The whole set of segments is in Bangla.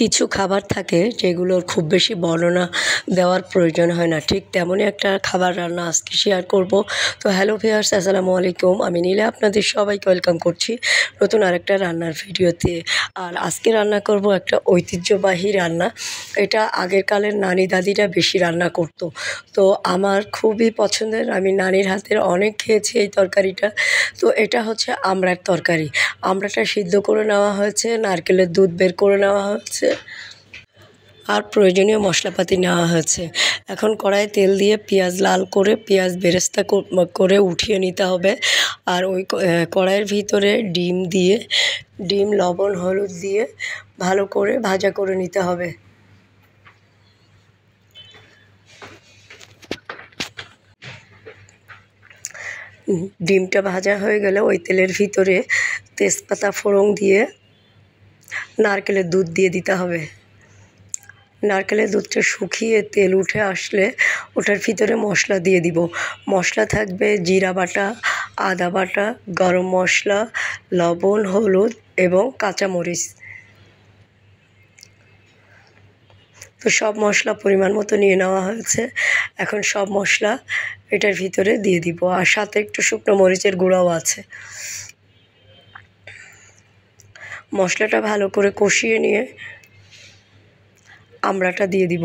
কিছু খাবার থাকে যেগুলোর খুব বেশি বর্ণনা দেওয়ার প্রয়োজন হয় না, ঠিক তেমনই একটা খাবার রান্না আজকে শেয়ার করব। তো হ্যালো ভিউয়ার্স, আসসালামু আলাইকুম। আমি নীলা আপনাদের সবাইকে ওয়েলকাম করছি নতুন আরেকটা রান্নার ভিডিওতে। আর আজকে রান্না করব একটা ঐতিহ্যবাহী রান্না। এটা আগের কালের নানি দাদিরা বেশি রান্না করতো, তো আমার খুবই পছন্দের। আমি নানির হাতের অনেক খেয়েছি এই তরকারিটা। তো এটা হচ্ছে আমড়ার তরকারি। আমড়াটা সিদ্ধ করে নেওয়া হয়েছে, নারকেলের দুধ বের করে নেওয়া হয়েছে, আর প্রয়োজনীয় মশলাপাতি নেওয়া হয়েছে। এখন কড়াইয়ে তেল দিয়ে পেঁয়াজ লাল করে পেঁয়াজ বেরেস্তা করে উঠিয়ে নিতে হবে। আর ওই কড়াইয়ের ভিতরে ডিম দিয়ে ডিম লবণ হলুদ দিয়ে ভালো করে ভাজা করে নিতে হবে। ডিমটা ভাজা হয়ে গেলে ওই তেলের ভিতরে তেজপাতা ফোড়ন দিয়ে নারকেলের দুধ দিয়ে দিতে হবে। নারকেলের দুধটা শুকিয়ে তেল উঠে আসলে ওটার ভিতরে মশলা দিয়ে দিব। মশলা থাকবে জিরা বাটা, আদা বাটা, গরম মশলা, লবণ, হলুদ এবং কাঁচামরিচ। তো সব মশলা পরিমাণ মতো নিয়ে নেওয়া হয়েছে। এখন সব মশলা এটার ভিতরে দিয়ে দিব, আর সাথে একটু শুকনো মরিচের গুঁড়াও আছে। মশলাটা ভালো করে কষিয়ে নিয়ে আমড়াটা দিয়ে দিব।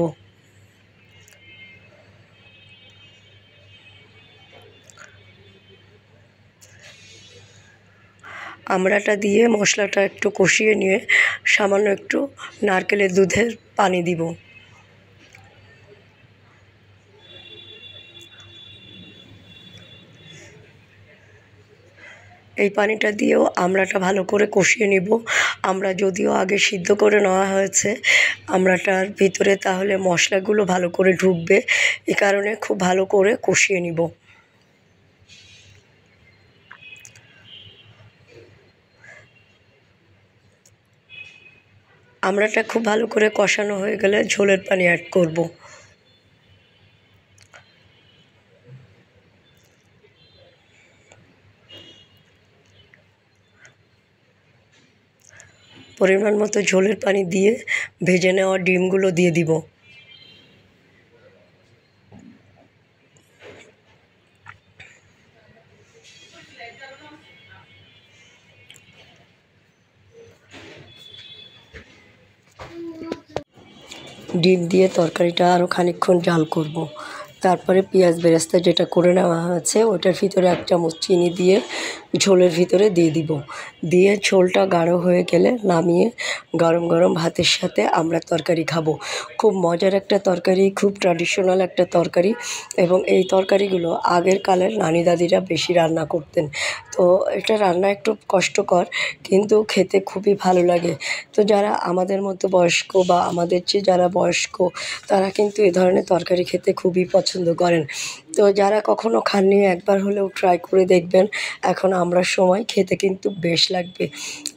আমড়াটা দিয়ে মশলাটা একটু কষিয়ে নিয়ে সামান্য একটু নারকেলের দুধের পানি দিব। এই পানিটা দিয়েও আমড়াটা ভালো করে কষিয়ে নিব। আমড়া যদিও আগে সিদ্ধ করে নেওয়া হয়েছে আমড়াটার ভিতরে, তাহলে মশলাগুলো ভালো করে ঢুকবে, এ কারণে খুব ভালো করে কষিয়ে নিব। আমড়াটা খুব ভালো করে কষানো হয়ে গেলে ঝোলের পানি অ্যাড করব। পরিমাণ মতো ঝোলের পানি দিয়ে ভেজে নেওয়া ডিমগুলো দিয়ে দিব। ডিম দিয়ে তরকারিটা আরও খানিকক্ষণ জাল করব। তারপরে পেঁয়াজ বেরেস্তা যেটা করে নেওয়া হয়েছে ওটার ভিতরে 1 চামচ চিনি দিয়ে ঝোলের ভিতরে দিয়ে দিব। দিয়ে ঝোলটা গাঢ় হয়ে গেলে নামিয়ে গরম গরম ভাতের সাথে আমরা তরকারি খাবো। খুব মজার একটা তরকারি, খুব ট্র্যাডিশনাল একটা তরকারি, এবং এই তরকারিগুলো আগের কালের নানি দাদিরা বেশি রান্না করতেন। তো এটা রান্না একটু কষ্টকর, কিন্তু খেতে খুবই ভালো লাগে। তো যারা আমাদের মতো বয়স্ক বা আমাদের চেয়ে যারা বয়স্ক, তারা কিন্তু এ ধরনের তরকারি খেতে খুবই পছন্দ করেন। তো যারা কখনো খাননি একবার হলেও ট্রাই করে দেখবেন। এখন আমড়ার সময় খেতে কিন্তু বেশ লাগবে।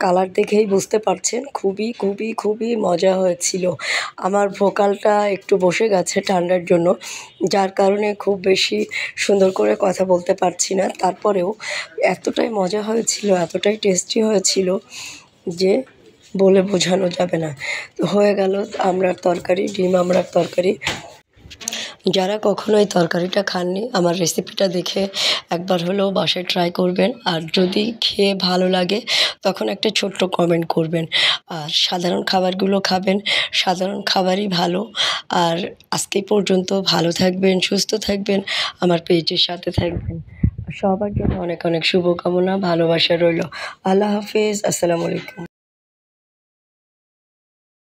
কালার দেখেই বুঝতে পারছেন খুবই খুবই খুবই মজা হয়েছিল। আমার ভোকালটা একটু বসে গেছে ঠান্ডার জন্য, যার কারণে খুব বেশি সুন্দর করে কথা বলতে পারছি না। তারপরেও এতটাই মজা হয়েছিল, এতটাই টেস্টি হয়েছিল যে বলে বোঝানো যাবে না। তো হয়ে গেল আমড়ার তরকারি, ডিম আমড়ার তরকারি। যারা কখনো এই তরকারিটা খাননি আমার রেসিপিটা দেখে একবার হলেও বাসায় ট্রাই করবেন। আর যদি খেয়ে ভালো লাগে তখন একটা ছোট্ট কমেন্ট করবেন। আর সাধারণ খাবারগুলো খাবেন, সাধারণ খাবারই ভালো। আর আজকে পর্যন্ত ভালো থাকবেন, সুস্থ থাকবেন, আমার পেজের সাথে থাকবেন। সবার জন্য অনেক অনেক শুভকামনা, ভালোবাসা রইল। আল্লাহ হাফেজ, আসসালামু আলাইকুম।